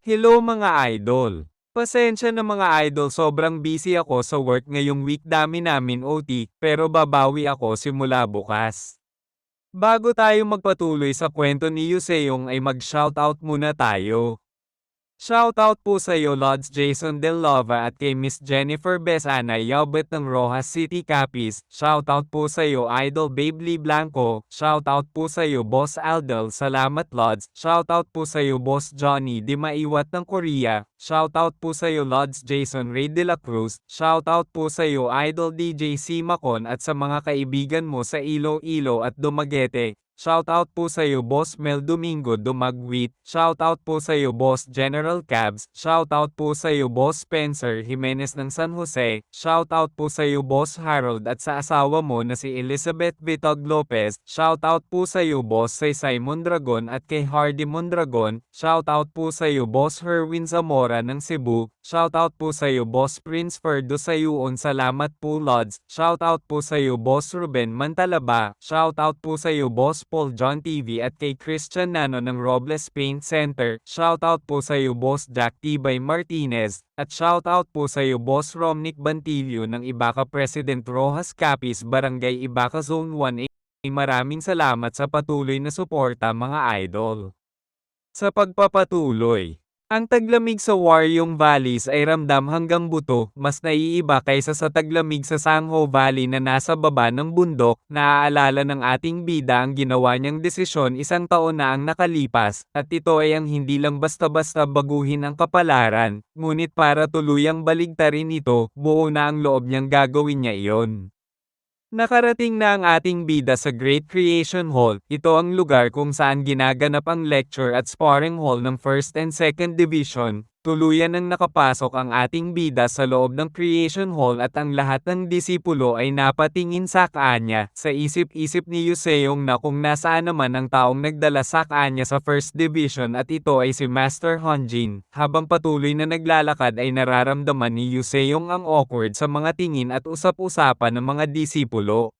Hello mga idol! Pasensya na mga idol, sobrang busy ako sa work ngayong week, dami namin OT, pero babawi ako simula bukas. Bago tayo magpatuloy sa kwento ni Yuseong ay mag-shoutout muna tayo. Shoutout po sa iyo Lods Jason Del Lova at kay Miss Jennifer Besana Yaubet ng Rojas City Capiz. Shoutout po sa iyo Idol Babe Lee Blanco. Shoutout po sa iyo Boss Aldel, salamat Lods. Shoutout po sa iyo Boss Johnny Di Maiwat ng Korea. Shoutout po sa iyo Lods Jason Ray De La Cruz. Shoutout po sa iyo Idol DJ C Macon at sa mga kaibigan mo sa Iloilo at Dumaguete. Shoutout po sa iyo Boss Mel Domingo Dumagwit. Shoutout po sa iyo Boss General Cabs. Shoutout po sa iyo Boss Spencer Jimenez ng San Jose. Shoutout po sa iyo Boss Harold at sa asawa mo na si Elizabeth Vitog Lopez. Shoutout po sa iyo Boss Saysay Mondragon at kay Hardy Mondragon. Shoutout po sa iyo Boss Herwin Zamora ng Cebu. Shoutout po sa iyo Boss Prince Ferdo Sayuon, salamat po Lods. Shoutout po sa iyo Boss Ruben Mantalaba. Shoutout po sa iyo Boss Paul John TV at kay Christian Nano ng Robles Paint Center. Shoutout po sa iyo Boss Jack Tibay Martinez. At shoutout po sa iyo Boss Romnick Bantilio ng Ibaca President Rojas Capiz, Barangay Ibaca Zone 1A. Maraming salamat sa patuloy na suporta mga idol. Sa pagpapatuloy, ang taglamig sa Waryong Valleys ay ramdam hanggang buto, mas naiiba kaysa sa taglamig sa Sangho Valley na nasa baba ng bundok. Naaalala ng ating bida ang ginawa niyang desisyon isang taon na ang nakalipas, at ito ay ang hindi lang basta-basta baguhin ang kapalaran, ngunit para tuluyang baligtarin ito, buo na ang loob niyang gagawin niya iyon. Nakarating na ang ating bida sa Great Creation Hall. Ito ang lugar kung saan ginaganap ang lecture at sparring hall ng 1st and 2nd Division. Tuluyan nang nakapasok ang ating bida sa loob ng Creation Hall at ang lahat ng disipulo ay napatingin sa kanya. Sa isip-isip ni Yuseong na kung nasaan naman ang taong nagdala sa kanya sa 1st Division at ito ay si Master Honjin. Habang patuloy na naglalakad ay nararamdaman ni Yuseong ang awkward sa mga tingin at usap-usapan ng mga disipulo.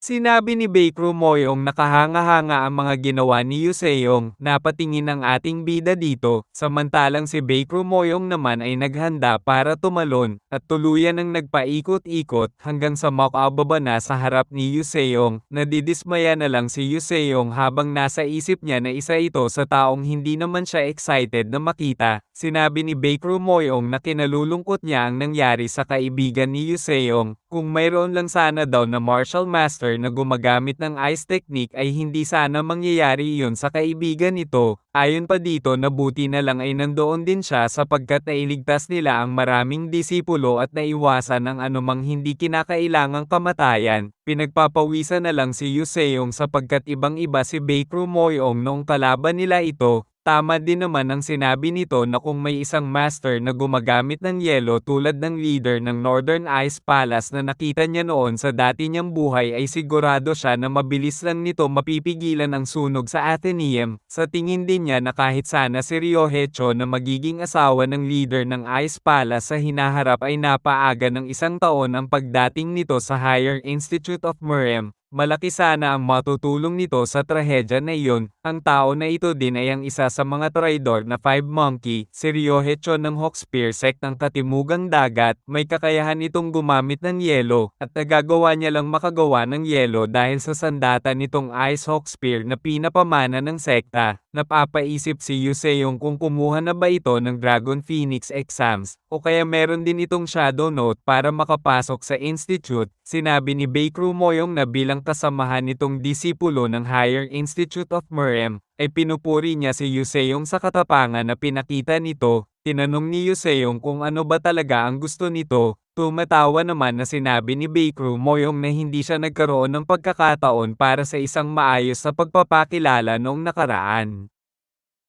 Sinabi ni Baekru Moyong nakahanga-hanga ang mga ginawa ni Yuseong, napatingin ang ating bida dito, samantalang si Baekru Moyong naman ay naghanda para tumalon, at tuluyan ang nagpaikot-ikot hanggang sa makababa na sa harap ni Yuseong. Nadidismaya na lang si Yuseong habang nasa isip niya na isa ito sa taong hindi naman siya excited na makita. Sinabi ni Baekru Moyong na kinalulungkot niya ang nangyari sa kaibigan ni Yuseong. Kung mayroon lang sana daw na martial master na gumagamit ng ice technique ay hindi sana mangyayari iyon sa kaibigan nito. Ayon pa dito na buti na lang ay nandoon din siya sapagkat nailigtas nila ang maraming disipulo at naiwasan ang anumang hindi kinakailangang kamatayan. Pinagpapawisan na lang si Yuseong sapagkat ibang-iba si Baekru Moyong noong kalaban nila ito. Tama din naman ang sinabi nito na kung may isang master na gumagamit ng yelo tulad ng leader ng Northern Ice Palace na nakita niya noon sa dati niyang buhay ay sigurado siya na mabilis lang nito mapipigilan ang sunog sa Athenaeum. Sa tingin din niya na kahit sana si Ryohecho na magiging asawa ng leader ng Ice Palace sa hinaharap ay napaaga ng isang taon ang pagdating nito sa Higher Institute of Murem. Malaki sana ang matutulong nito sa trahedya na iyon. Ang tao na ito din ay ang isa sa mga traidor na Five Monkey, si Ryohecho ng Hawkspear sect ng Katimugang Dagat. May kakayahan itong gumamit ng yelo, at nagagawa niya lang makagawa ng yelo dahil sa sandata nitong Ice Hawkspear na pinapamana ng sekta. Napapaisip si Yuseong kung kumuha na ba ito ng Dragon Phoenix exams, o kaya meron din itong Shadow Note para makapasok sa institute. Sinabi ni Baekru Moyong na bilang kasamahan nitong disipulo ng Higher Institute of Murem, ay pinupuri niya si Yuseong sa katapangan na pinakita nito. Tinanong ni Yuseong kung ano ba talaga ang gusto nito. Tumatawa naman na sinabi ni Baekru Moyong na hindi siya nagkaroon ng pagkakataon para sa isang maayos na pagpapakilala noong nakaraan.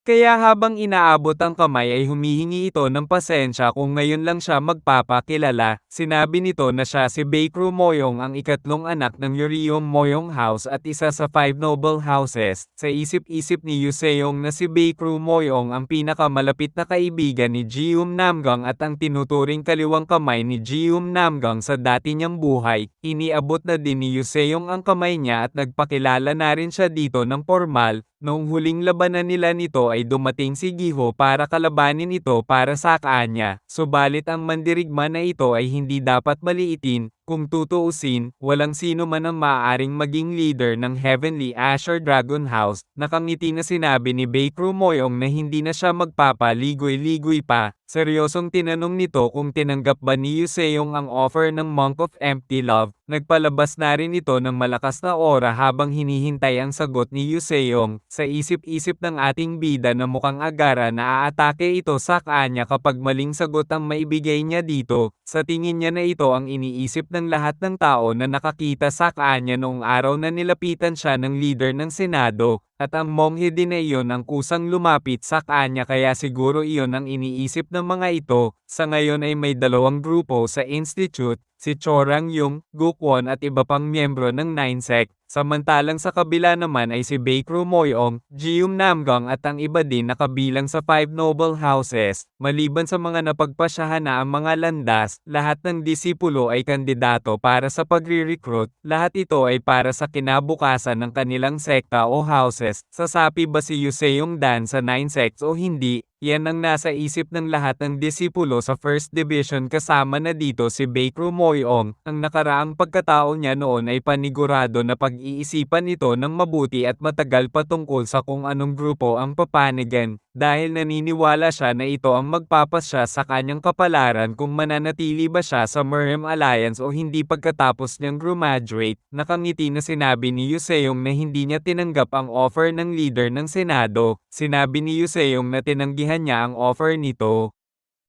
Kaya habang inaabot ang kamay ay humihingi ito ng pasensya kung ngayon lang siya magpapakilala. Sinabi nito na siya si Baekru Moyong ang ikatlong anak ng Uriom Moyong House at isa sa 5 noble houses. Sa isip-isip ni Yuseong na si Baekru Moyong ang pinakamalapit na kaibigan ni Jeum Namgang at ang tinuturing kaliwang kamay ni Jeum Namgang sa dati niyang buhay, iniabot na din ni Yuseong ang kamay niya at nagpakilala na rin siya dito ng formal. Noong huling labanan nila nito ay dumating si Giho para kalabanin ito para sa kanya, subalit ang mandirigma na ito ay hindi dapat maliitin. Kung tutuusin, walang sino man ang maaaring maging leader ng Heavenly Asher Dragon House. Nakangiti na sinabi ni Baekru Moyong na hindi na siya magpapaligoy-ligoy pa. Seryosong tinanong nito kung tinanggap ba ni Yuseong ang offer ng Monk of Empty Love. Nagpalabas na rin ito ng malakas na aura habang hinihintay ang sagot ni Yuseong. Sa isip-isip ng ating bida na mukhang agara na aatake ito sa kanya kapag maling sagot ang maibigay niya dito. Sa tingin niya na ito ang iniisip ng lahat ng tao na nakakita sa kanya noong araw na nilapitan siya ng leader ng Senado, at ang monghe din na iyon ang kusang lumapit sa kanya kaya siguro iyon ang iniisip ng mga ito. Sa ngayon ay may dalawang grupo sa Institute, si Chorang Yung, Gukwon at iba pang miyembro ng Nine Sect. Samantalang sa kabila naman ay si Baekru Moyong, Jium Namgang at ang iba din na kabilang sa Five Noble Houses. Maliban sa mga napagpasyahan na ang mga landas, lahat ng disipulo ay kandidato para sa pagre-recruit. Lahat ito ay para sa kinabukasan ng kanilang sekta o houses. Sasapi ba si Yuseong Dan sa Nine Sects o hindi? Yan ang nasa isip ng lahat ng disipulo sa First Division kasama na dito si Baekru Moyong. Ang nakaraang pagkatao niya noon ay panigurado na pag-iisipan ito ng mabuti at matagal patungkol sa kung anong grupo ang papanigan. Dahil naniniwala siya na ito ang magpapasya sa kanyang kapalaran kung mananatili ba siya sa Merhem Alliance o hindi pagkatapos niyang graduate. Nakangiti na sinabi ni Yuseong na hindi niya tinanggap ang offer ng leader ng Senado. Sinabi ni Yuseong na tinanggihan niya ang offer nito.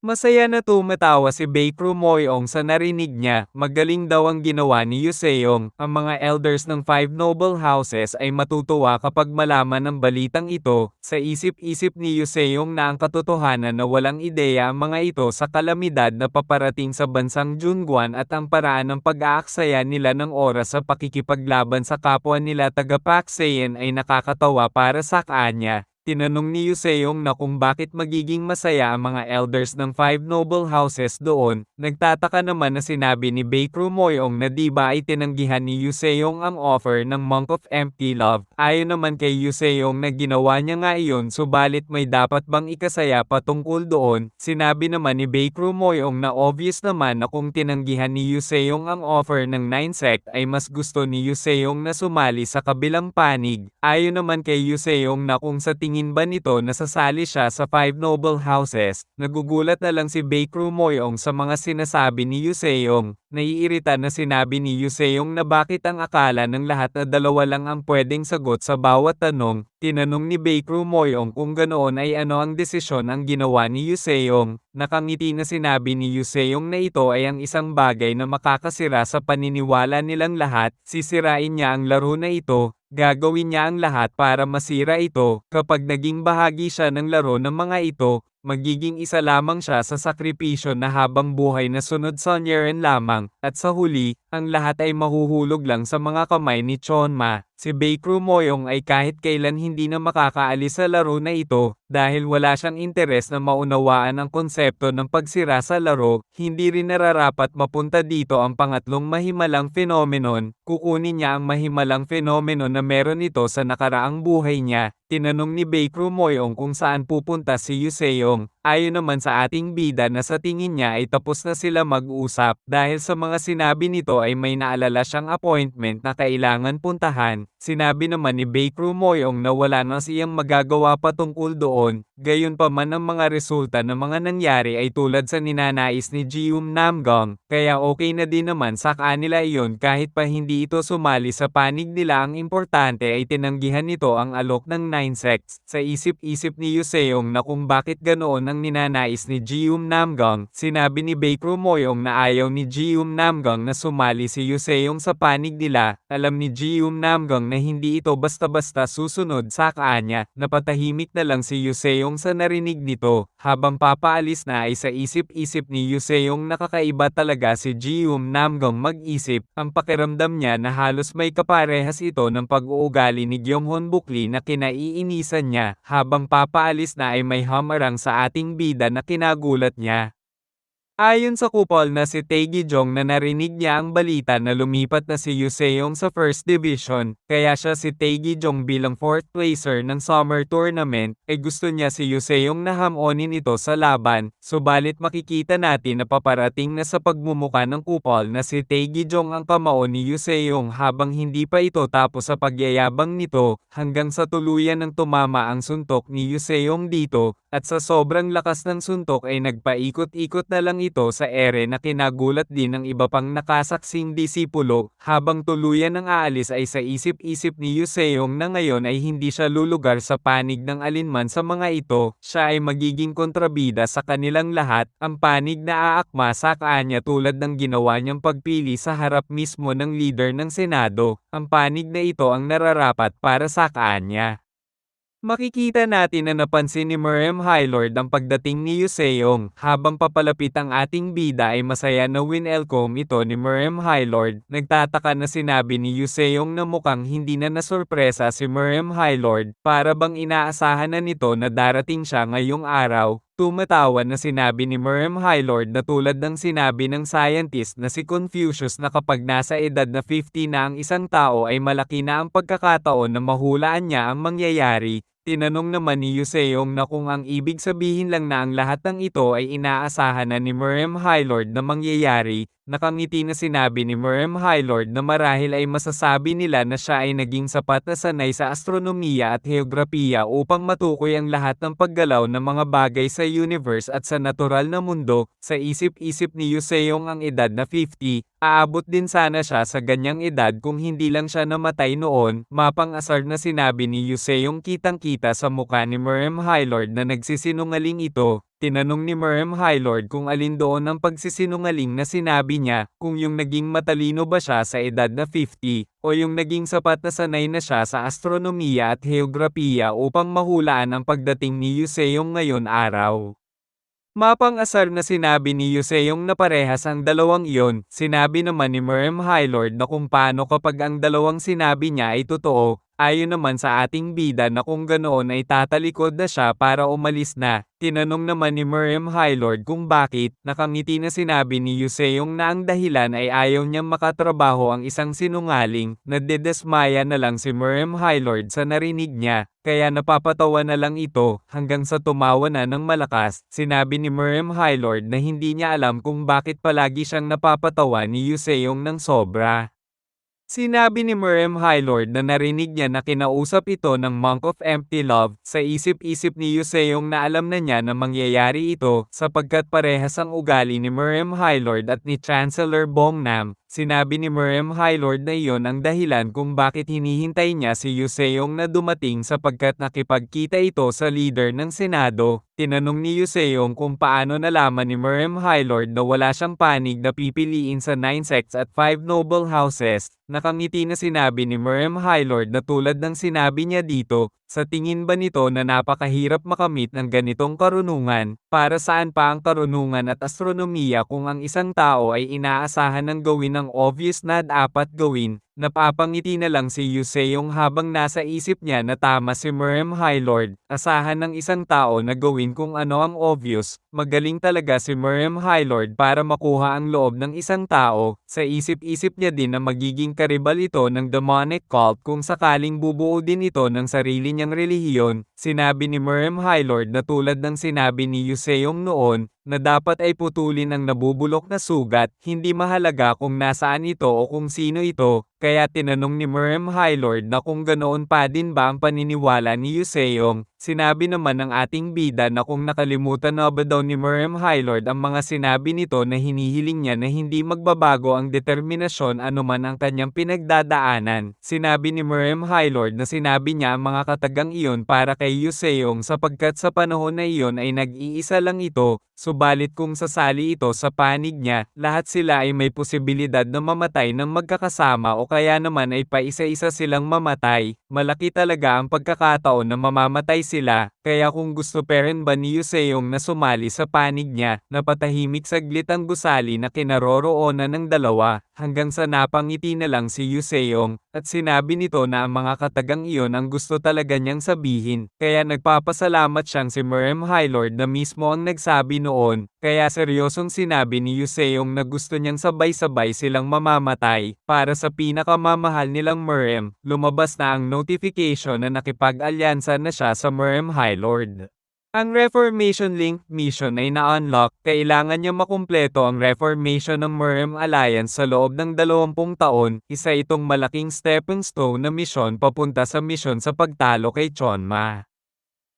Masaya na tumatawa si Baekru Moyong sa narinig niya. Magaling daw ang ginawa ni Yuseong. Ang mga elders ng Five Noble Houses ay matutuwa kapag malaman ng balitang ito. Sa isip-isip ni Yuseong na ang katotohanan na walang ideya ang mga ito sa kalamidad na paparating sa bansang Junguan at ang paraan ng pag-aaksaya nila ng oras sa pakikipaglaban sa kapwa nila taga-Pakseyan ay nakakatawa para sa kanya. Tinanong ni Yuseong na kung bakit magiging masaya ang mga elders ng Five Noble Houses doon. Nagtataka naman na sinabi ni Baekru Moyong na di ba ay tinanggihan ni Yuseong ang offer ng Monk of Empty Love. Ayon naman kay Yuseong na ginawa niya nga iyon subalit may dapat bang ikasaya patungkol doon. Sinabi naman ni Baekru Moyong na obvious naman na kung tinanggihan ni Yuseong ang offer ng Nine Sect ay mas gusto ni Yuseong na sumali sa kabilang panig. Ayon naman kay Yuseong na kung sa tingin ba nito na sasali siya sa Five Noble Houses, nagugulat na lang si Baekru Moyong sa mga sinasabi ni Yuseong. Naiirita na sinabi ni Yuseong na bakit ang akala ng lahat na dalawa lang ang pwedeng sagot sa bawat tanong. Tinanong ni Baekru Moyong kung ganoon ay ano ang desisyon ang ginawa ni Yuseong. Nakangiti na sinabi ni Yuseong na ito ay ang isang bagay na makakasira sa paniniwala nilang lahat. Sisirain niya ang laro na ito. Gagawin niya ang lahat para masira ito. Kapag naging bahagi siya ng laro ng mga ito, magiging isa lamang siya sa sakripisyo na habang buhay na sunod sa Nyeren lamang, at sa huli, ang lahat ay mahuhulog lang sa mga kamay ni Chonma. Si Baekru Moyong ay kahit kailan hindi na makakaalis sa laro na ito, dahil wala siyang interes na maunawaan ang konsepto ng pagsira sa laro, hindi rin nararapat mapunta dito ang pangatlong mahimalang phenomenon. Kukunin niya ang mahimalang phenomenon na meron ito sa nakaraang buhay niya. Tinanong ni Baekru Moyong kung saan pupunta si Yuseong. Ayon naman sa ating bida na sa tingin niya ay tapos na sila mag-usap dahil sa mga sinabi nito ay may naalala siyang appointment na kailangan puntahan. Sinabi naman ni Baekru Moyong na wala na siyang magagawa patungkol doon. Gayunpaman ang mga resulta ng mga nangyari ay tulad sa ninanais ni Jium Namgang, kaya okay na din naman sa kanila iyon kahit pa hindi ito sumali sa panig nila. Ang importante ay tinanggihan nito ang alok ng Nine Sects. Sa isip-isip ni Yuseong na kung bakit ganoon ang ninanais ni Jium Namgang, sinabi ni Baekru Moyong na ayaw ni Jium Namgang na sumali si Yuseong sa panig nila. Alam ni Jium Namgang na hindi ito basta-basta susunod sa kanya. Napatahimik na lang si Yuseong sa narinig nito. Habang papaalis na ay sa isip-isip ni Yuseong nakakaiba talaga si Jium Namgang mag-isip. Ang pakiramdam niya na halos may kaparehas ito ng pag-uugali ni Gyeonghon Bukli na kinaiinisan niya. Habang papaalis na ay may hamarang sa ating bida na kinagulat niya. Ayon sa kupol na si Taegyeong na narinig niya ang balita na lumipat na si Yuseong sa First Division, kaya siya si Taegyeong bilang 4th placer ng summer tournament, ay gusto niya si Yuseong na hamonin ito sa laban, subalit makikita natin na paparating na sa pagmumuka ng kupol na si Taegyeong ang kamao ni Yuseong habang hindi pa ito tapos sa pagyayabang nito, hanggang sa tuluyan ng tumama ang suntok ni Yuseong dito, at sa sobrang lakas ng suntok ay nagpaikot-ikot na lang ito sa ere na kinagulat din ng iba pang nakasaksing disipulo, habang tuluyan ng aalis ay sa isip-isip ni Yuseong na ngayon ay hindi siya lulugar sa panig ng alinman sa mga ito, siya ay magiging kontrabida sa kanilang lahat, ang panig na aakma sa kanya tulad ng ginawa niyang pagpili sa harap mismo ng leader ng Senado, ang panig na ito ang nararapat para sa kanya. Makikita natin na napansin ni Miriam Hylord ang pagdating ni Yuseong, habang papalapit ang ating bida ay masaya na winelcome ito ni Miriam Hylord. Nagtataka na sinabi ni Yuseong na mukhang hindi na nasurpresa si Miriam Hylord, para bang inaasahan na nito na darating siya ngayong araw. Tumatawa na sinabi ni Miriam Hylord na tulad ng sinabi ng scientist na si Confucius na kapag nasa edad na 50 na ang isang tao ay malaki na ang pagkakataon na mahulaan niya ang mangyayari. Tinanong naman ni Yuseong na kung ang ibig sabihin lang na ang lahat ng ito ay inaasahan na ni Miriam Hylord na mangyayari. Nakangiti na sinabi ni Miriam Hylord na marahil ay masasabi nila na siya ay naging sapat na sanay sa astronomiya at heograpiya upang matukoy ang lahat ng paggalaw ng mga bagay sa universe at sa natural na mundo. Sa isip-isip ni Yuseong ang edad na 50, aabot din sana siya sa ganyang edad kung hindi lang siya namatay noon. Mapang-asar na sinabi ni Yuseong kitang-kita sa mukha ni Miriam Hylord na nagsisinungaling ito. Tinanong ni Miriam Hylord kung alin doon ang pagsisinungaling na sinabi niya, kung yung naging matalino ba siya sa edad na 50, o yung naging sapat na sanay na siya sa astronomiya at heograpiya upang mahulaan ang pagdating ni Yuseong ngayon araw. Mapang-asar na sinabi ni Yuseong na parehas ang dalawang iyon. Sinabi naman ni Miriam Hylord na kung paano kapag ang dalawang sinabi niya ay totoo, ayon naman sa ating bida na kung ganoon ay tatalikod na siya para umalis na. Tinanong naman ni Miriam Hylord kung bakit. Nakangiti na sinabi ni Yuseong na ang dahilan ay ayaw niyang makatrabaho ang isang sinungaling. Nadedesmaya na lang si Miriam Hylord sa narinig niya, kaya napapatawa na lang ito, hanggang sa tumawa na ng malakas. Sinabi ni Miriam Hylord na hindi niya alam kung bakit palagi siyang napapatawa ni Yuseong ng sobra. Sinabi ni Miriam Hylord na narinig niya na kinausap ito ng Monk of Empty Love. Sa isip-isip ni Yuseong na alam na niya na mangyayari ito, sapagkat parehas ang ugali ni Miriam Hylord at ni Chancellor Bongnam. Sinabi ni Miriam Hylord na iyon ang dahilan kung bakit hinihintay niya si Yuseong na dumating sapagkat nakipagkita ito sa leader ng Senado. Tinanong ni Yuseong kung paano nalaman ni Miriam Hylord na wala siyang panig na pipiliin sa 9 sects at 5 noble houses. Nakangiti na sinabi ni Miriam Hylord na tulad ng sinabi niya dito, sa tingin ba nito na napakahirap makamit ng ganitong karunungan? Para saan pa ang karunungan at astronomiya kung ang isang tao ay inaasahan ng gawin ng obvious na dapat gawin? Napapangiti na lang si Yuseong habang nasa isip niya na tama si Miriam Hylord. Asahan ng isang tao na gawin kung ano ang obvious. Magaling talaga si Miriam Hylord para makuha ang loob ng isang tao. Sa isip-isip niya din na magiging karibal ito ng demonic cult kung sakaling bubuo din ito ng sarili niyang relihiyon. Sinabi ni Miriam Hylord na tulad ng sinabi ni Yuseong noon, na dapat ay putulin ang nabubulok na sugat, hindi mahalaga kung nasaan ito o kung sino ito. Kaya tinanong ni Miriam Hylord na kung ganoon pa din ba ang paniniwala ni Yuseong. Sinabi naman ng ating bida na kung nakalimutan na ba daw ni Miriam Hylord ang mga sinabi nito na hinihiling niya na hindi magbabago ang determinasyon anuman ang kanyang pinagdadaanan. Sinabi ni Miriam Hylord na sinabi niya ang mga katagang iyon para kay Yuseong sapagkat sa panahon na iyon ay nag-iisa lang ito. Subalit kung sasali ito sa panig niya, lahat sila ay may posibilidad na mamatay ng magkakasama o kaya naman ay paisa-isa silang mamatay. Malaki talaga ang pagkakataon na mamamatay sila, kaya kung gusto pa rin ba ni Yuseong na sumali sa panig niya, napatahimik saglit ang gusali na kinaroroonan ng dalawa. hanggang sa napangiti na lang si Yuseong, at sinabi nito na ang mga katagang iyon ang gusto talaga niyang sabihin, kaya nagpapasalamat siyang si Merem Highlord na mismo ang nagsabi noon, kaya seryosong sinabi ni Yuseong na gusto niyang sabay-sabay silang mamamatay, para sa pinakamamahal nilang Merem. Lumabas na ang notification na nakipag-alyansa na siya sa Merem Highlord. Ang Reformation Link mission ay na-unlock, kailangan niya makumpleto ang Reformation ng Merem Alliance sa loob ng 20 taon, isa itong malaking stepping stone na misyon papunta sa misyon sa pagtalo kay Chonma.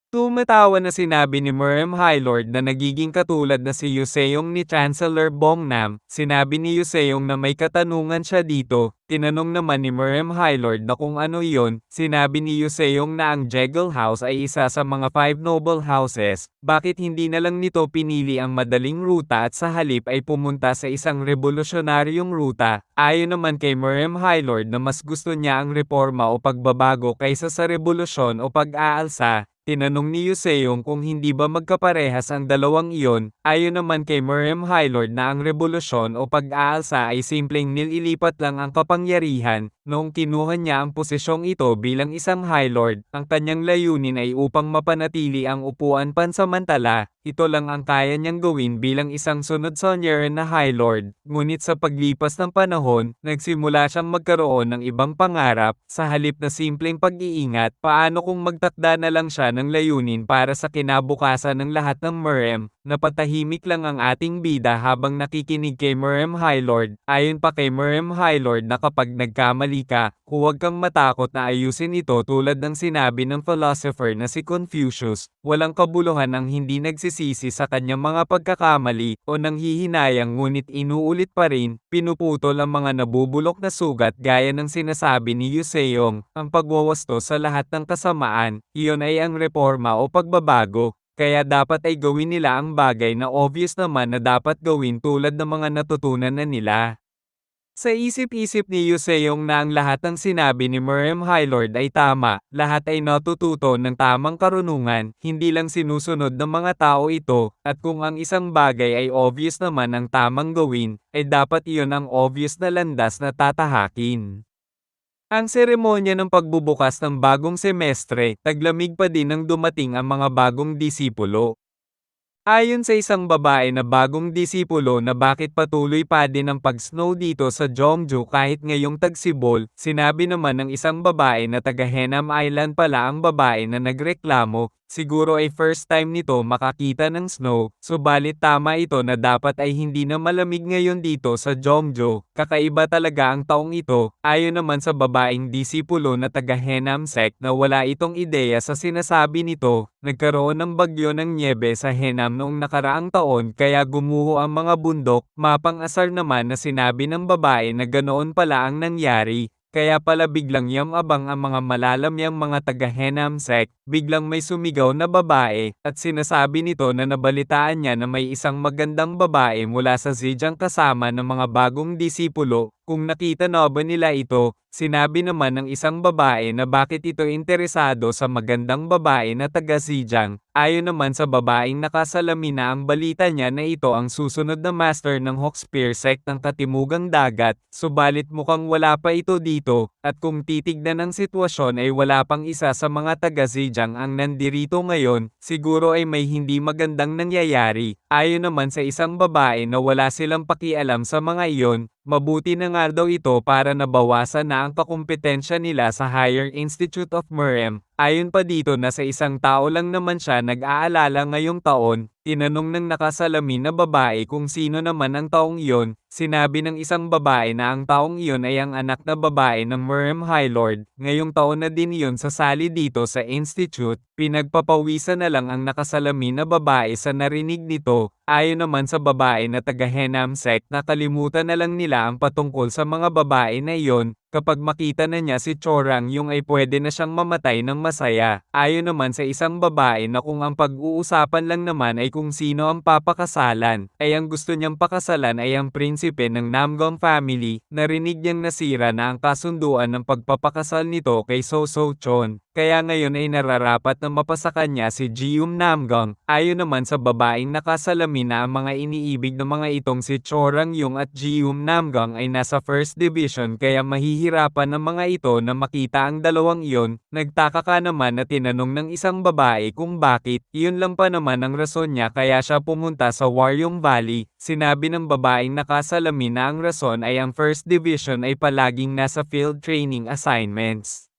Tumatawa na sinabi ni Merem Highlord na nagiging katulad na si Yuseong ni Chancellor Bongnam. Sinabi ni Yuseong na may katanungan siya dito. Tinanong naman ni Merem Highlord na kung ano iyon. Sinabi ni Yuseong na ang Jegal House ay isa sa mga 5 noble houses. Bakit hindi na lang nito pinili ang madaling ruta at sa halip ay pumunta sa isang revolusyonaryong ruta? Ayon naman kay Merem Highlord na mas gusto niya ang reforma o pagbabago kaysa sa revolusyon o pag-aalsa. Tinanong ni Yuseong kung hindi ba magkaparehas ang dalawang iyon. Ayon naman kay Merem Highlord na ang revolusyon o pag-aalsa ay simpleng nililipat lang ang kapangyarihan. Noong kinuha niya ang posisyong ito bilang isang High Lord, ang kanyang layunin ay upang mapanatili ang upuan pansamantala. Ito lang ang kaya niyang gawin bilang isang sunod-sonyeran na High Lord. Ngunit sa paglipas ng panahon, nagsimula siyang magkaroon ng ibang pangarap. Sa halip na simpleng pag-iingat, paano kung magtakda na lang siya ng layunin para sa kinabukasan ng lahat ng Merem? Napatahimik lang ang ating bida habang nakikinig kay Merem Highlord. Ayon pa kay Merem Highlord na kapag nagkamali ka, huwag kang matakot na ayusin ito tulad ng sinabi ng philosopher na si Confucius. Walang kabuluhan ang hindi nagsisisi sa kanyang mga pagkakamali o nanghihinayang ngunit inuulit pa rin, pinuputol ang mga nabubulok na sugat gaya ng sinasabi ni Yuseong, ang pagwawasto sa lahat ng kasamaan, iyon ay ang reforma o pagbabago. Kaya dapat ay gawin nila ang bagay na obvious naman na dapat gawin tulad ng mga natutunan na nila. Sa isip-isip ni Yuseong na ang lahat ng sinabi ni Merem Highlord ay tama, lahat ay natututo ng tamang karunungan, hindi lang sinusunod ng mga tao ito, at kung ang isang bagay ay obvious naman ang tamang gawin, ay dapat iyon ang obvious na landas na tatahakin. Ang seremonya ng pagbubukas ng bagong semestre, taglamig pa din nang dumating ang mga bagong disipulo. Ayon sa isang babae na bagong disipulo na bakit patuloy pa din ang pag-snow dito sa Jeongju kahit ngayong tagsibol, sinabi naman ng isang babae na taga Henam Island pala ang babae na nagreklamo, siguro ay first time nito makakita ng snow, subalit tama ito na dapat ay hindi na malamig ngayon dito sa Jeongju, kakaiba talaga ang taong ito, ayon naman sa babaeng disipulo na taga Henam sect na wala itong ideya sa sinasabi nito. Nagkaroon ng bagyo ng nyebe sa Henam noong nakaraang taon kaya gumuho ang mga bundok, mapang-asar naman na sinabi ng babae na ganoon pala ang nangyari. Kaya pala biglang yamabang ang mga malalamyang mga taga Henam sect, biglang may sumigaw na babae, at sinasabi nito na nabalitaan niya na may isang magandang babae mula sa Zhejiang kasama ng mga bagong disipulo. Kung nakita na ba nila ito, sinabi naman ng isang babae na bakit ito interesado sa magandang babae na taga Zhejiang. Ayon naman sa babaeng nakasalamin na ang balita niya na ito ang susunod na master ng Hawkspear sect ng Katimugang Dagat, subalit mukhang wala pa ito dito, at kung titignan ang sitwasyon ay wala pang isa sa mga taga Zhejiang ang nandirito ngayon, siguro ay may hindi magandang nangyayari. Ayon naman sa isang babae na wala silang pakialam sa mga iyon, mabuti na nga daw ito para nabawasan na ang kakumpetensya nila sa Higher Institute of Merem. Ayon pa dito na sa isang tao lang naman siya nag-aalala ngayong taon, tinanong ng nakasalamin na babae kung sino naman ang taong iyon, sinabi ng isang babae na ang taong iyon ay ang anak na babae ng Merem Highlord, ngayong taon na din iyon sasali dito sa institute, pinagpapawisan na lang ang nakasalamin na babae sa narinig nito. Ayon naman sa babae na taga Henam sect nakalimutan na lang nila ang patungkol sa mga babae na iyon, kapag makita na niya si Chorang yung ay pwede na siyang mamatay ng masaya. Ayon naman sa isang babae na kung ang pag-uusapan lang naman ay kung sino ang papakasalan, ay ang gusto niyang pakasalan ay ang prinsipe ng Namgong family, narinig niyang nasira na ang kasunduan ng pagpapakasal nito kay So So Chon. kaya ngayon ay nararapat na mapasa kanya si Jeum Namgung. Ayon naman sa babaeng nakasalamin na ang mga iniibig ng mga itong si Cho Rang-yung at Jeum Namgung ay nasa First Division kaya mahihirapan ng mga ito na makita ang dalawang iyon. Nagtaka ka naman na tinanong ng isang babae kung bakit, iyon lang pa naman ang rason niya kaya siya pumunta sa Waryong Valley. Sinabi ng babaeng nakasalamin na ang rason ay ang First Division ay palaging nasa field training assignments.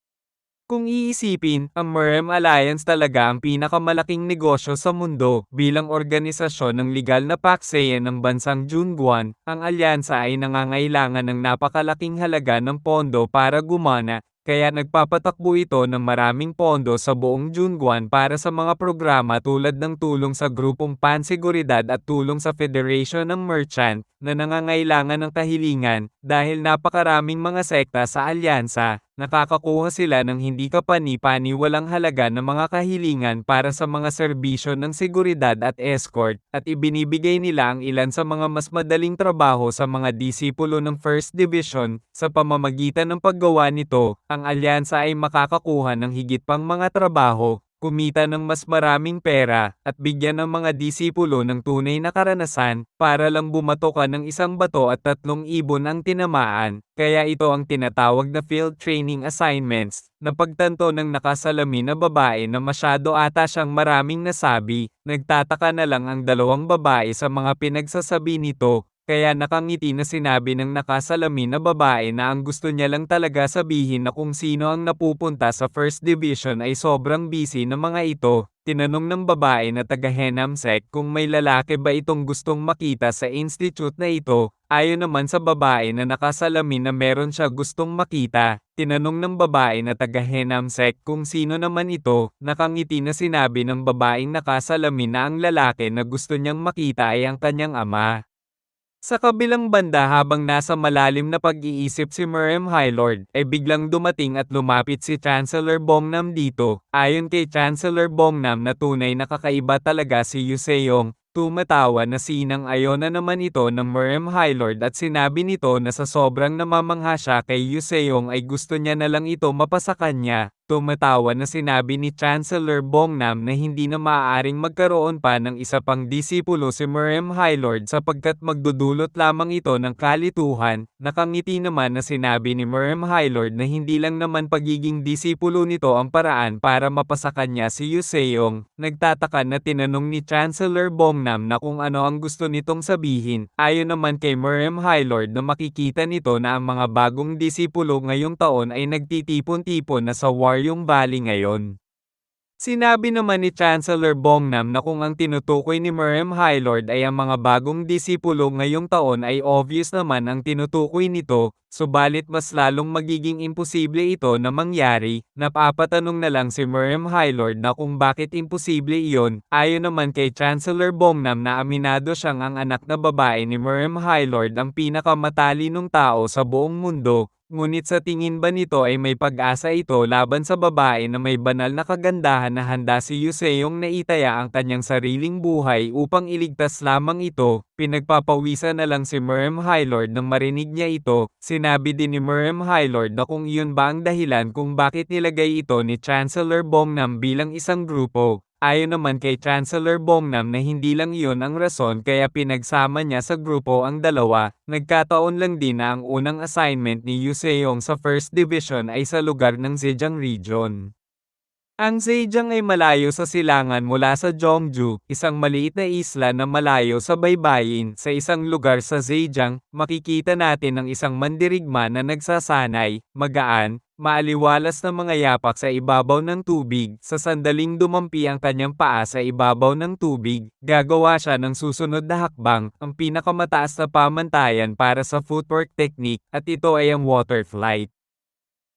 Kung iisipin, ang Merem Alliance talaga ang pinakamalaking negosyo sa mundo. Bilang organisasyon ng legal na paksaya ng bansang Junguan, ang alyansa ay nangangailangan ng napakalaking halaga ng pondo para gumana, kaya nagpapatakbo ito ng maraming pondo sa buong Junguan para sa mga programa tulad ng tulong sa grupong panseguridad at tulong sa Federation ng Merchant, na nangangailangan ng kahilingan, dahil napakaraming mga sekta sa alyansa. Nakakakuha sila ng hindi kapani-paniwalang halaga ng mga kahilingan para sa mga serbisyo ng seguridad at escort, at ibinibigay nila ang ilan sa mga mas madaling trabaho sa mga disipulo ng First Division. Sa pamamagitan ng paggawa nito, ang alyansa ay makakakuha ng higit pang mga trabaho, kumita ng mas maraming pera, at bigyan ng mga disipulo ng tunay na karanasan, para lang bumato ka ng isang bato at 3 ibon ang tinamaan. Kaya ito ang tinatawag na field training assignments. Napagtanto ng nakasalamin na babae na masyado ata siyang maraming nasabi. Nagtataka na lang ang dalawang babae sa mga pinagsasabi nito. Kaya nakangiti na sinabi ng nakasalamin na babae na ang gusto niya lang talaga sabihin na kung sino ang napupunta sa First Division ay sobrang busy ng mga ito. Tinanong ng babae na taga Henamsek kung may lalaki ba itong gustong makita sa institute na ito. Ayon naman sa babae na nakasalamin na meron siya gustong makita. Tinanong ng babae na taga Henamsek kung sino naman ito. Nakangiti na sinabi ng babaeng nakasalamin na ang lalaki na gusto niyang makita ay ang kanyang ama. Sa kabilang banda habang nasa malalim na pag-iisip si Merem Highlord, ay biglang dumating at lumapit si Chancellor Bongnam dito. Ayon kay Chancellor Bongnam na tunay na kakaiba talaga si Yuseong, tumatawa na sinang-ayon na naman ito ng Merem Highlord at sinabi nito na sa sobrang namamangha siya kay Yuseong ay gusto niya na lang ito mapasa kanya. Tumatawa na sinabi ni Chancellor Bongnam na hindi na maaaring magkaroon pa ng isa pang disipulo si Merem Highlord sapagkat magdudulot lamang ito ng kalituhan. Nakangiti naman na sinabi ni Merem Highlord na hindi lang naman pagiging disipulo nito ang paraan para mapasa kanya si Yuseong. Nagtataka na tinanong ni Chancellor Bongnam na kung ano ang gusto nitong sabihin. Ayon naman kay Merem Highlord na makikita nito na ang mga bagong disipulo ngayong taon ay nagtitipon-tipon na sa Waryong Valley ngayon. Sinabi naman ni Chancellor Bongnam na kung ang tinutukoy ni Merem Highlord ay ang mga bagong disipulo ngayong taon ay obvious naman ang tinutukoy nito, subalit mas lalong magiging imposible ito na mangyari. Napapatanong na lang si Merem Highlord na kung bakit imposible iyon. Ayon naman kay Chancellor Bongnam na aminado siyang ang anak na babae ni Merem Highlord ang pinakamatalinong tao sa buong mundo. Ngunit sa tingin ba nito ay may pag-asa ito laban sa babae na may banal na kagandahan na handa si Yuseong na itaya ang kanyang sariling buhay upang iligtas lamang ito? Pinagpapawisan na lang si Merem Highlord nang marinig niya ito. Sinabi din ni Merem Highlord na kung iyon ba ang dahilan kung bakit nilagay ito ni Chancellor Bongnam bilang isang grupo. Ayon naman kay Chancellor Bongnam na hindi lang iyon ang rason kaya pinagsama niya sa grupo ang dalawa. Nagkataon lang din na ang unang assignment ni Yuseong sa First Division ay sa lugar ng Zhejiang Region. Ang Zhejiang ay malayo sa silangan mula sa Jeongju, isang maliit na isla na malayo sa baybayin. Sa isang lugar sa Zhejiang, makikita natin ang isang mandirigma na nagsasanay, magaan, maaliwalas na mga yapak sa ibabaw ng tubig. Sa sandaling dumampi ang kanyang paa sa ibabaw ng tubig, gagawa siya ng susunod na hakbang, ang pinakamataas na pamantayan para sa footwork technique, at ito ay ang water flight.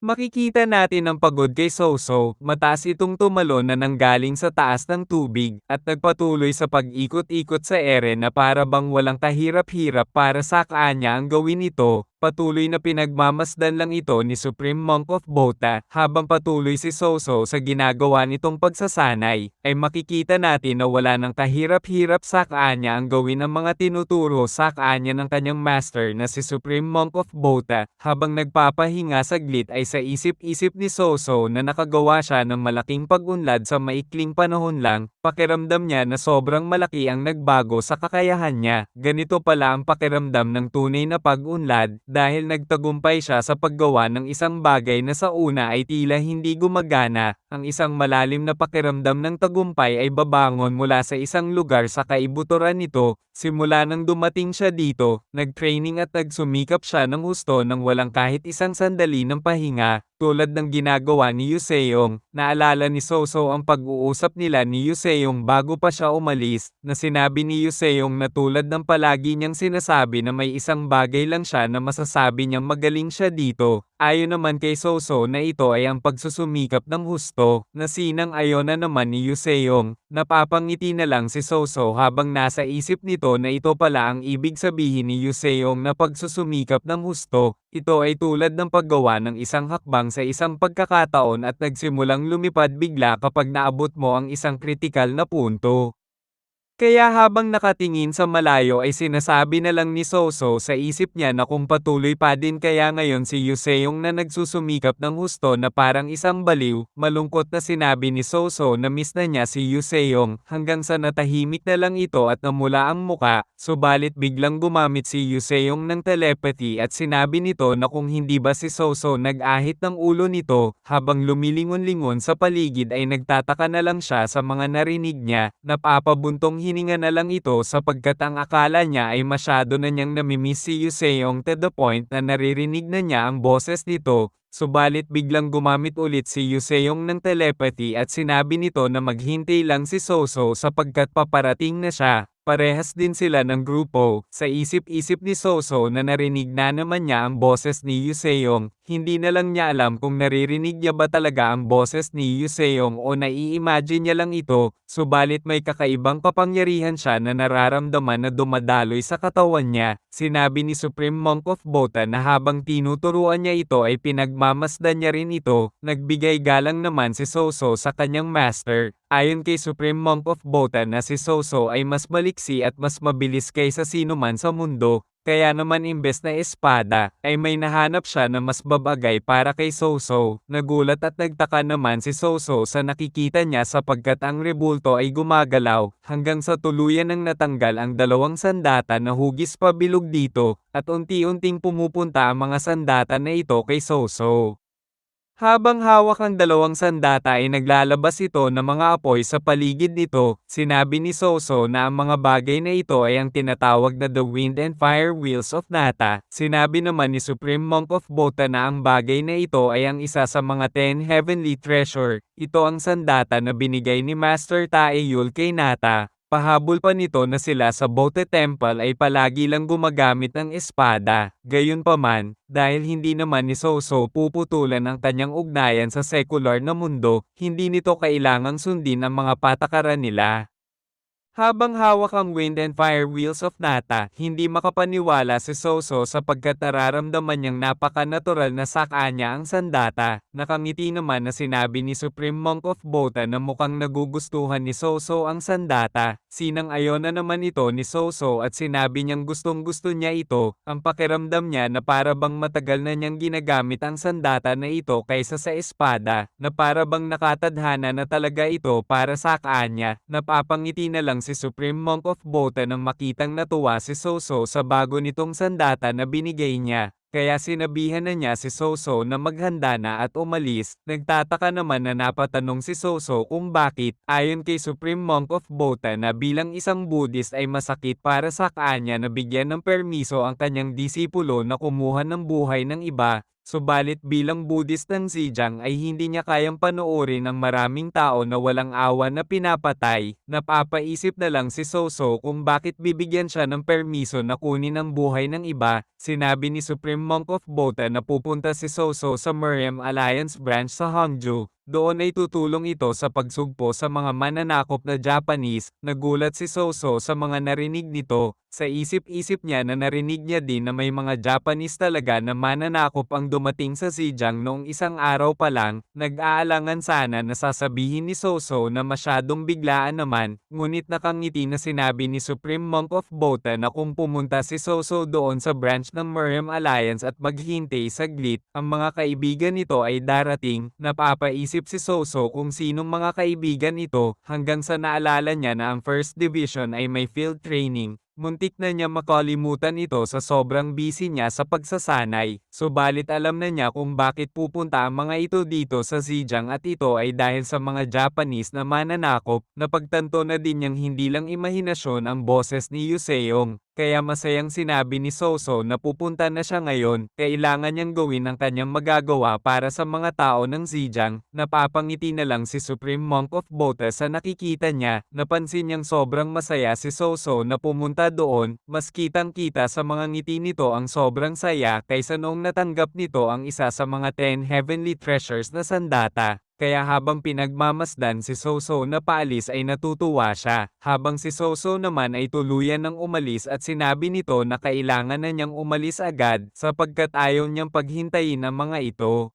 Makikita natin ang pagod kay Soso, mataas itong tumalon na nanggaling sa taas ng tubig, at nagpatuloy sa pag-ikot-ikot sa ere na para bang walang kahirap-hirap para sa kanya ang gawin ito. Patuloy na pinagmamasdan lang ito ni Supreme Monk of Botha. Habang patuloy si Soso sa ginagawa nitong pagsasanay, ay makikita natin na wala ng kahirap-hirap sa kanya ang gawin ng mga tinuturo sa kanya ng kanyang master na si Supreme Monk of Botha. Habang nagpapahinga saglit ay sa isip-isip ni Soso na nakagawa siya ng malaking pag-unlad sa maikling panahon lang. Pakiramdam niya na sobrang malaki ang nagbago sa kakayahan niya. Ganito pala ang pakiramdam ng tunay na pag-unlad. Dahil nagtagumpay siya sa paggawa ng isang bagay na sa una ay tila hindi gumagana, ang isang malalim na pakiramdam ng tagumpay ay babangon mula sa isang lugar sa kaibuturan nito. Simula nang dumating siya dito, nag-training at nagsumikap siya ng husto nang walang kahit isang sandali ng pahinga. Tulad ng ginagawa ni Yuseong, naalala ni Soso ang pag-uusap nila ni Yuseong bago pa siya umalis, na sinabi ni Yuseong na tulad ng palagi niyang sinasabi na may isang bagay lang siya na masasabi niyang magaling siya dito. Ayon naman kay Soso na ito ay ang pagsusumikap ng husto, na sinang-ayon na naman ni Yuseong. Napapangiti na lang si Soso habang nasa isip nito na ito pala ang ibig sabihin ni Yuseong na pagsusumikap ng husto. Ito ay tulad ng paggawa ng isang hakbang sa isang pagkakataon at nagsimulang lumipad bigla kapag naabot mo ang isang kritikal na punto. Kaya habang nakatingin sa malayo ay sinasabi na lang ni Soso sa isip niya na kung patuloy pa din kaya ngayon si Yuseong na nagsusumikap ng husto na parang isang baliw. Malungkot na sinabi ni Soso na miss na niya si Yuseong hanggang sa natahimik na lang ito at namula ang muka. Subalit biglang gumamit si Yuseong ng telepathy at sinabi nito na kung hindi ba si Soso nag-ahit ng ulo nito. Habang lumilingon-lingon sa paligid ay nagtataka na lang siya sa mga narinig niya. Napapabuntong hininga na lang ito sapagkat ang akala niya ay masyado na niyang namimiss si Yuseong to the point na naririnig na niya ang boses nito. Subalit biglang gumamit ulit si Yuseong ng telepathy at sinabi nito na maghintay lang si Soso sapagkat paparating na siya. Parehas din sila ng grupo. Sa isip-isip ni Soso na narinig na naman niya ang boses ni Yuseong, hindi na lang niya alam kung naririnig niya ba talaga ang boses ni Yuseong o nai-imagine niya lang ito, subalit may kakaibang kapangyarihan siya na nararamdaman na dumadaloy sa katawan niya. Sinabi ni Supreme Monk of Botha na habang tinuturuan niya ito ay pinagmamasdan niya rin ito. Nagbigay galang naman si Soso sa kanyang master. Ayon kay Supreme Monk of Botha na si Soso ay mas maliksi at mas mabilis kaysa sino man sa mundo, kaya naman imbes na espada, ay may nahanap siya na mas babagay para kay Soso. Nagulat at nagtaka naman si Soso sa nakikita niya sapagkat ang rebulto ay gumagalaw, hanggang sa tuluyan nang natanggal ang dalawang sandata na hugis pabilog dito, at unti-unting pumupunta ang mga sandata na ito kay Soso. Habang hawak ang dalawang sandata ay naglalabas ito ng mga apoy sa paligid nito. Sinabi ni Soso na ang mga bagay na ito ay ang tinatawag na The Wind and Fire Wheels of Nata. Sinabi naman ni Supreme Monk of Botha na ang bagay na ito ay ang isa sa mga 10 Heavenly Treasure. Ito ang sandata na binigay ni Master Taeyul kay Nata. Pahabol pa nito na sila sa Botha Temple ay palagi lang gumagamit ng espada. Gayunpaman, dahil hindi naman ni Soso puputulan ang kanyang ugnayan sa secular na mundo, hindi nito kailangang sundin ang mga patakaran nila. Habang hawak ang Wind and Fire Wheels of Nata, hindi makapaniwala si Soso sapagkat nararamdaman niyang napaka-natural na sa kanya ang sandata. Nakangiti naman na sinabi ni Supreme Monk of Botha na mukhang nagugustuhan ni Soso ang sandata. Sinang-ayon na naman ito ni Soso at sinabi niyang gustong-gusto niya ito. Ang pakiramdam niya na para bang matagal na niyang ginagamit ang sandata na ito kaysa sa espada, na para bang nakatadhana na talaga ito para sa kanya. Napapangiti na lang si Supreme Monk of Botha nang makitang natuwa si Soso sa bago nitong sandata na binigay niya. Kaya sinabihan na niya si Soso na maghanda na at umalis. Nagtataka naman na napatanong si Soso kung bakit. Ayon kay Supreme Monk of Botha na bilang isang Buddhist ay masakit para sa kanya na bigyan ng permiso ang kanyang disipulo na kumuha ng buhay ng iba. Subalit bilang Buddhist ng Zhejiang ay hindi niya kayang panoorin ang maraming tao na walang awa na pinapatay. Napapaisip na lang si Soso kung bakit bibigyan siya ng permiso na kunin ang buhay ng iba. Sinabi ni Supreme Monk of Botha na pupunta si Soso sa Miriam Alliance branch sa Hangzhou. Doon ay tutulong ito sa pagsugpo sa mga mananakop na Japanese. Nagulat si Soso sa mga narinig nito. Sa isip-isip niya na narinig niya din na may mga Japanese talaga na mananakop ang dumating sa Zhejiang noong isang araw pa lang. Nag-aalangan sana na sasabihin ni Soso na masyadong biglaan naman, ngunit nakangiti na sinabi ni Supreme Monk of Bota na kung pumunta si Soso doon sa branch ng Merhem Alliance at maghintay saglit, ang mga kaibigan nito ay darating. Napapaisip si Soso kung sinong mga kaibigan ito, hanggang sa naalala niya na ang First Division ay may field training. Muntik na niya makalimutan ito sa sobrang busy niya sa pagsasanay, subalit alam na niya kung bakit pupunta ang mga ito dito sa Zhejiang at ito ay dahil sa mga Japanese na mananakop. Napagtanto na din niyang hindi lang imahinasyon ang boses ni Yuseong. Kaya masayang sinabi ni Soso na pupunta na siya ngayon, kailangan niyang gawin ang kanyang magagawa para sa mga tao ng Zhejiang. Napapangiti na lang si Supreme Monk of Bota sa nakikita niya. Napansin niyang sobrang masaya si Soso na pumunta doon, mas kitang-kita sa mga ngiti nito ang sobrang saya kaysa noong natanggap nito ang isa sa mga 10 heavenly treasures na sandata. Kaya habang pinagmamasdan si Soso na paalis ay natutuwa siya, habang si Soso naman ay tuluyan ng umalis at sinabi nito na kailangan na niyang umalis agad sapagkat ayaw niyang paghintayin ang mga ito.